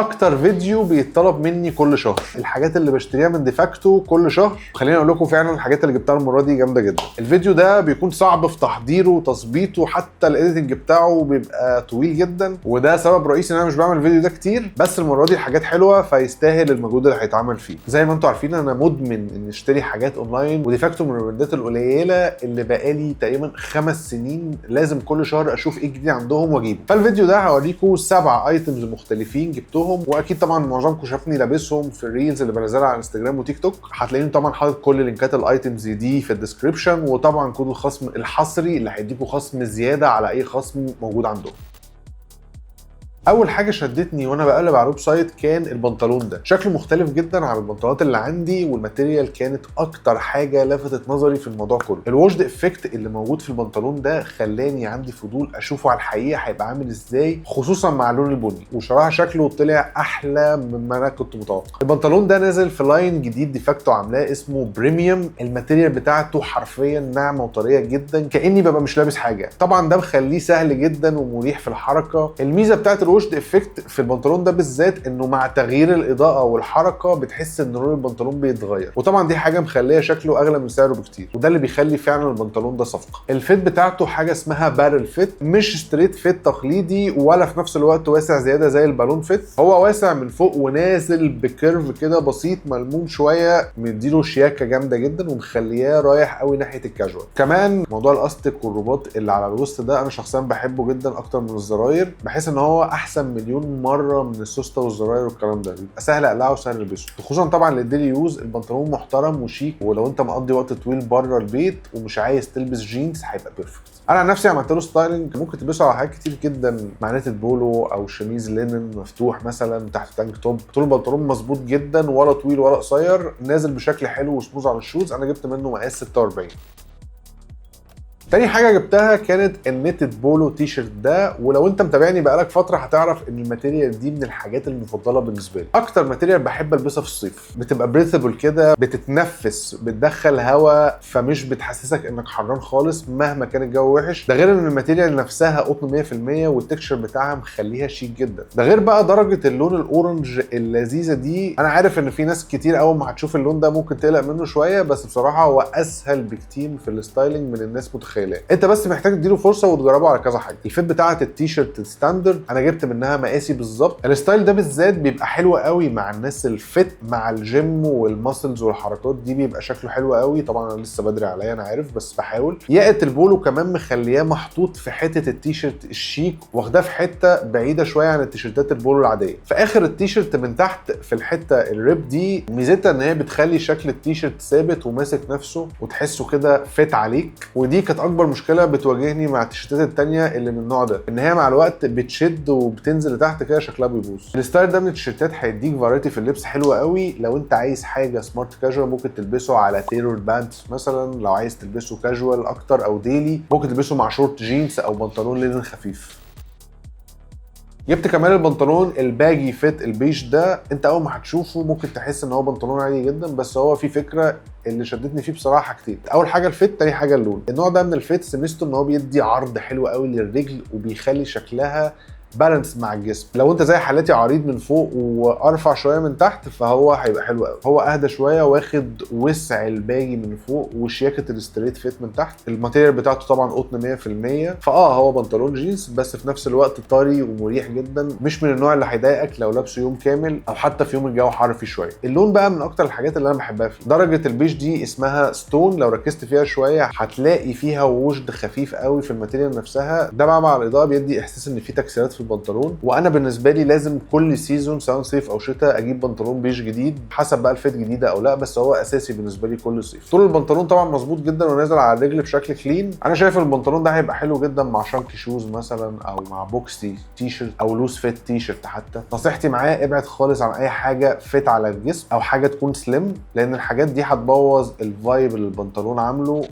اكتر فيديو بيتطلب مني كل شهر، الحاجات اللي بشتريها من ديفاكتو كل شهر. خليني اقول لكم فعلا الحاجات اللي جبتها المره دي جامده جدا. الفيديو ده بيكون صعب في تحضيره وتظبيطه، حتى الايديتنج بتاعه بيبقى طويل جدا، وده سبب رئيسي ان انا مش بعمل الفيديو ده كتير. بس المره دي الحاجات حلوه فيستاهل المجهود اللي هيتعمل فيه. زي ما انتم عارفين انا مدمن ان اشتري حاجات اونلاين، وديفاكتو من البراندات القليله اللي بقالي تقريبا 5 سنين لازم كل شهر اشوف ايه الجديد عندهم واجيبه. فالفيديو ده هوريكم 7 ايتمز مختلفين جبتهم، واكيد طبعا معظمكم شافني لابسهم في الريلز اللي بنزلها على انستجرام وتيك توك. هتلاقيني طبعا حاطط كل لينكات الايتمز دي في الديسكربشن، وطبعا كود الخصم الحصري اللي هيديكم خصم زياده على اي خصم موجود عندهم. اول حاجه شدتني وانا بقلب على الويب سايت كان البنطلون ده. شكله مختلف جدا عن البنطلونات اللي عندي، والماتيريال كانت اكتر حاجه لفتت نظري في الموضوع كله. الواشد افكت اللي موجود في البنطلون ده خلاني عندي فضول اشوفه على الحقيقه هيبقى عامل ازاي، خصوصا مع اللون البني. وصراحه شكله طلع احلى مما انا كنت متوقع. البنطلون ده نازل في لاين جديد ديفاكتو عاملاه اسمه بريميوم. الماتيريال بتاعته حرفيا ناعمه وطريه جدا، كاني ببقى مش لابس حاجه. طبعا ده مخليه سهل جدا ومريح في الحركه. الميزه بتاعت الواشد افكت في البنطلون ده بالذات انه مع تغيير الاضاءه والحركه بتحس ان لون البنطلون بيتغير، وطبعا دي حاجه مخليه شكله اغلى من سعره بكتير، وده اللي بيخلي فعلا البنطلون ده صفقه. الفيت بتاعته حاجه اسمها بارل فيت، مش ستريت فيت تقليدي ولا في نفس الوقت واسع زياده زي البالون فيت. هو واسع من فوق ونازل بكيرف كده بسيط ملموم شويه، مديله شياكه جامده جدا ومخلياه رايح قوي ناحيه الكاجوال. كمان موضوع الاستيك والرباط اللي على الوسط ده انا شخصيا بحبه جدا اكتر من الزراير، بحس ان هو احسن مليون مره من السوسته والزراير والكلام ده. بيبقى سهل اقلعه وسهل البسه، خصوصا طبعا للديلي يوز. البنطلون محترم وشيك، ولو انت مقضي وقت طويل بره البيت ومش عايز تلبس جينز هيبقى بيرفكت. انا عن نفسي عملت له ستايلنج، ممكن تلبسه على حاجات كتير جدا، مع نيتد بولو او شميز لينن مفتوح مثلا تحت تانك توب. طول البنطلون مظبوط جدا، ولا طويل ولا قصير، نازل بشكل حلو وسموز على الشوز. انا جبت منه مقاس 46. تاني حاجه جبتها كانت النيتد بولو تي شيرت ده، ولو انت متابعني بقالك فتره هتعرف ان الماتيريال دي من الحاجات المفضله بالنسبه لي. اكتر ماتيريال بحب البسها في الصيف، بتبقى بريثبل كده، بتتنفس، بتدخل هواء، فمش بتحسسك انك حران خالص مهما كان الجو وحش. ده غير ان الماتيريال نفسها قطن 100%، والتكشر بتاعها مخليها شيك جدا. ده غير بقى درجه اللون الاورنج اللذيذه دي. انا عارف ان في ناس كتير اول ما هتشوف اللون ده ممكن تقلق منه شويه، بس بصراحه هو اسهل بكتير في الستايلنج من الناس متخيله. انت بس محتاج تديله فرصه وتجربه على كذا حاجه. الفيت بتاعه التيشيرت ستاندرد انا جبت منها مقاسي بالظبط. الستايل ده بالذات بيبقى حلو قوي مع الناس الفيت، مع الجيم والماسلز والحركات دي بيبقى شكله حلو قوي. طبعا انا لسه بدري عليا انا عارف، بس بحاول. ياقه البولو كمان مخلياه محطوط في حته التيشيرت الشيك، واخداه في حته بعيده شويه عن التيشيرتات البولو العاديه. في اخر التيشيرت من تحت في الحته الريب دي، ميزتها ان هي بتخلي شكل التيشيرت ثابت وماسك نفسه وتحسه كده فيت عليك. ودي كانت اكبر مشكله بتواجهني مع التيشيرتات التانية اللي من النوع ده، ان هي مع الوقت بتشد وبتنزل لتحت كده شكلها بيبوظ. الستايل ده من التيشيرتات هيديك فرايتي في اللبس حلوه قوي. لو انت عايز حاجه سمارت كاجوال ممكن تلبسه على تيلور بانتس مثلا، لو عايز تلبسه كاجوال اكتر او ديلي ممكن تلبسه مع شورت جينز او بنطلون لينن خفيف. جبت كمان البنطلون الباجي فيت البيج ده. انت اول ما هتشوفه ممكن تحس ان هو بنطلون عادي جدا، بس هو في فكره اللي شدتني فيه بصراحه حاجتين. اول حاجه الفيت، تاني حاجه اللون. النوع ده من الفيت سميته ان هو بيدي عرض حلو قوي للرجل، وبيخلي شكلها بالانس مع الجسم. لو انت زي حالتي عريض من فوق وارفع شويه من تحت فهو هيبقى حلو قوي. هو اهدى شويه، واخد وسع الباجي من فوق وشياكه الستريت فيت من تحت. الماتيريال بتاعته طبعا قطن 100%، هو بنطلون جينز بس في نفس الوقت طري ومريح جدا، مش من النوع اللي هيضايقك لو لابسه يوم كامل او حتى في يوم الجو حر فيه شويه. اللون بقى من اكتر الحاجات اللي انا بحبها فيه. درجه البيج دي اسمها ستون، لو ركزت فيها شويه هتلاقي فيها وشد خفيف قوي في الماتيريال نفسها. ده مع الاضاءه بيدي احساس ان في تكسيرات في البنطلون. وانا بالنسبه لي لازم كل سيزون سواء صيف او شتاء اجيب بنطلون بيج جديد، حسب بقى الفيت جديده او لا، بس هو اساسي بالنسبه لي كل صيف. طول البنطلون طبعا مظبوط جدا ونازل على الرجل بشكل كلين. انا شايف البنطلون ده هيبقى حلو جدا مع شانكي شوز مثلا، او مع بوكسي تي شيرت، او لوز فيت تي شيرت حتى. نصيحتي معاه ابعد خالص عن اي حاجه فيت على الجسم او حاجه تكون سليم، لان الحاجات دي هتبوظ الفايب اللي البنطلون عامله.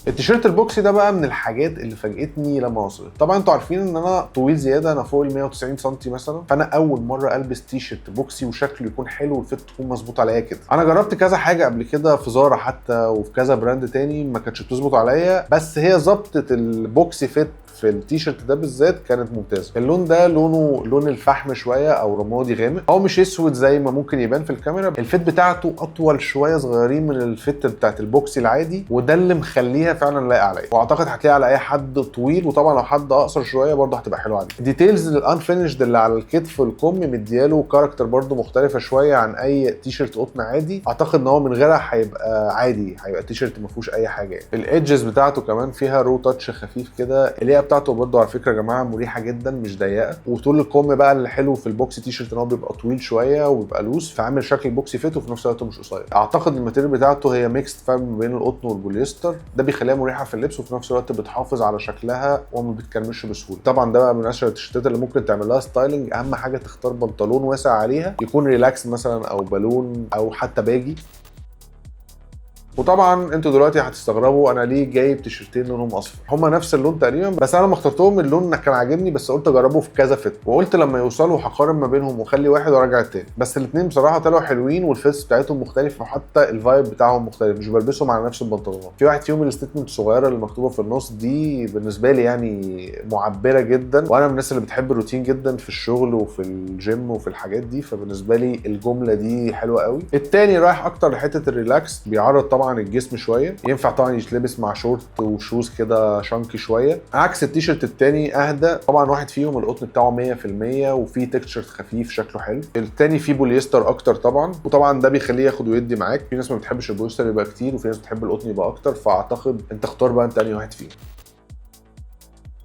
التيشيرت البوكسي ده بقى من الحاجات اللي فاجئتني لما وصلت. طبعا انتوا عارفين ان انا طويل زياده، انا فوق ال 190 سم مثلا، فانا اول مره البس تيشيرت بوكسي وشكله يكون حلو والفيت تكون مظبوط عليا كده. انا جربت كذا حاجه قبل كده في زارا حتى وفي كذا براند تاني ما كانتش بتظبط عليا، بس هي ظبطت البوكسي فيت في التيشيرت ده بالذات كانت ممتازه. اللون ده لونه لون الفحم شويه او رمادي غامق، هو مش اسود زي ما ممكن يبان في الكاميرا. الفيت بتاعته اطول شويه صغيرين من الفيت بتاعت البوكسي العادي، وده اللي مخليها فعلا لايقه عليا، واعتقد هتلاقي على اي حد طويل، وطبعا لو حد اقصر شويه برضه هتبقى حلوه عليه. الديتيلز الانفينيشد اللي على الكتف والكم مدياله كاركتر برضه مختلفه شويه عن اي تيشيرت قطن عادي. اعتقد ان هو من غيرها هيبقى عادي، هيبقى تيشيرت ما فيهوش اي حاجه يعني. الايدجز بتاعته كمان فيها رو تاتش خفيف كده. اللياقه بتاعته برضه على فكره يا جماعه مريحه جدا، مش ضيقه. وطول الكم بقى اللي حلو في البوكسي تيشيرت ان هو بيبقى طويل شويه وبيبقى لوس، فعامل شكل بوكسي فيت وفي نفس الوقت مش قصير. اعتقد الماتيريال بتاعته هي ميكست فاهم ما بين القطن والبوليستر، ده بيخليها مريحه في اللبس وفي نفس الوقت بتحافظ على شكلها وما بتكرمش بسهوله. طبعا ده بقى من اشهر التيشيرتات اللي ممكن تعمل لها ستايلنج. اهم حاجه تختار بنطلون واسع عليها، يكون ريلاكس مثلا او بالون او حتى باجي. وطبعا انتوا دلوقتي هتستغربوا انا ليه جايب تيشرتين لونهم اصفر. هما نفس اللون تقريبا، بس انا لما اخترتهم اللون كان عاجبني، بس قلت اجربه في كذا فيت، وقلت لما يوصلوا هقارن ما بينهم واخلي واحد وارجع التاني. بس الاثنين بصراحه طلعوا حلوين، والفيتس بتاعتهم مختلفه وحتى الفايب بتاعهم مختلف، مش بلبسهم على نفس البنطلونات. في واحد فيهم الستيتمنت الصغيره اللي مكتوبه في النص دي بالنسبه لي يعني معبره جدا، وانا من الناس اللي بتحب الروتين جدا في الشغل وفي الجيم وفي الحاجات دي، فبالنسبه لي الجمله دي حلوه قوي. التاني رايح اكتر لحته الريلاكس، بيعرض طبعا الجسم شويه، ينفع طبعا يتلبس مع شورت وشوز كده شانكي شويه، عكس التيشيرت التاني اهدى. طبعا واحد فيهم القطن بتاعه 100% وفيه تكستشر خفيف شكله حلو، التاني فيه بوليستر اكتر طبعا، وطبعا ده بيخليه ياخد ويدي معاك. في ناس ما بتحبش البوليستر يبقى كتير، وفي ناس بتحب القطن يبقى اكتر، فاعتقد انت اختار بقى انت انهي واحد فيهم.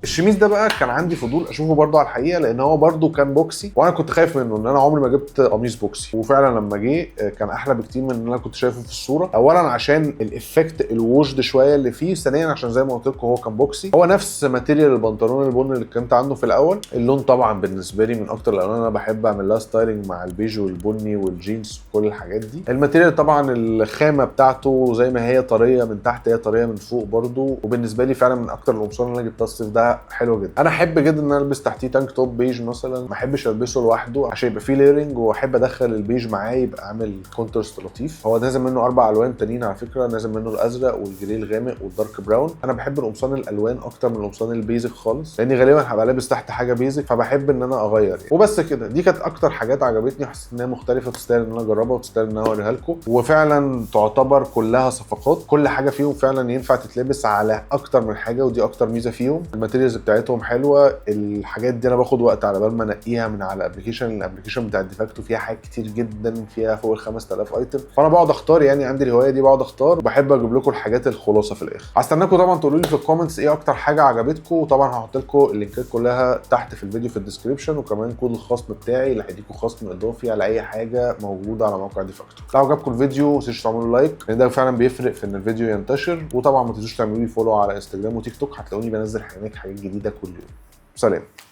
الشميز ده بقى كان عندي فضول اشوفه برضه على الحقيقه، لان هو برضه كان بوكسي وانا كنت خايف منه، ان انا عمري ما جبت قميص بوكسي، وفعلا لما جه كان احلى بكتير من اللي انا كنت شايفه في الصوره. اولا عشان الافكت الوشد شويه اللي فيه، ثانيا عشان زي ما قلت لكم هو كان بوكسي، هو نفس ماتيريال البنطلون البني اللي كنت عنده في الاول. اللون طبعا بالنسبه لي من اكتر الالوان انا بحب اعمل لها ستايلنج مع البيج والبني والجينز وكل الحاجات دي. الماتيريال طبعا الخامه بتاعته زي ما هي طريه من تحت هي طريه من فوق برضه، وبالنسبه لي فعلا من اكتر القمصان اللي انا جبتها الصيف ده حلو جدا. انا احب جدا ان انا البس تحتيه تانك توب بيج مثلا، ما احبش البسه لوحده عشان يبقى فيه ليرنج، واحب ادخل البيج معاه يبقى عامل كونترست لطيف. هو نازل منه 4 الوان تانيين على فكره، نازل منه الازرق والجري الغامق والدارك براون. انا بحب القمصان الالوان اكتر من القمصان البيزك خالص، لاني غالبا هبقى لابس تحت حاجه بيزك، فبحب ان انا اغير يعني. وبس كده، دي كانت اكتر حاجات عجبتني، حسيت ان هي مختلفه تستاهل ان انا اجربها وتستاهل ان انا اوريها لكم، وفعلا تعتبر كلها صفقات. كل حاجه فيهم فعلا ينفع تتلبس على اكتر من حاجه، ودي اكتر ميزه فيهم. الماتيريالز بتاعتهم حلوه، الحاجات دي انا باخد وقت على بال ما انقيها من على الابلكيشن بتاع ديفاكتو، فيها حاجات كتير جدا، فيها فوق ال 5000 ايتم، فانا بقعد اختار يعني، عندي الهوايه دي بقعد اختار، وبحب اجيب لكم الحاجات الخلاصه في الاخر. هستناكم طبعا تقولوا لي في الكومنتس ايه اكتر حاجه عجبتكم، وطبعا هحط لكم اللينكات كلها تحت في الفيديو في الديسكربشن، وكمان كود الخصم بتاعي اللي هيديكم خصم اضافي على اي حاجه موجوده على موقع ديفاكتو. لو عجبكم الفيديو ما تنسوش تعملوا لايك، لان ده فعلا بيفرق في ان الفيديو ينتشر، وطبعا ما تنسوش تعملوا لي فولو على انستجرام وتيك توك، هتلاقوني بنزل هناك حاجات جديده كل يوم. سلام.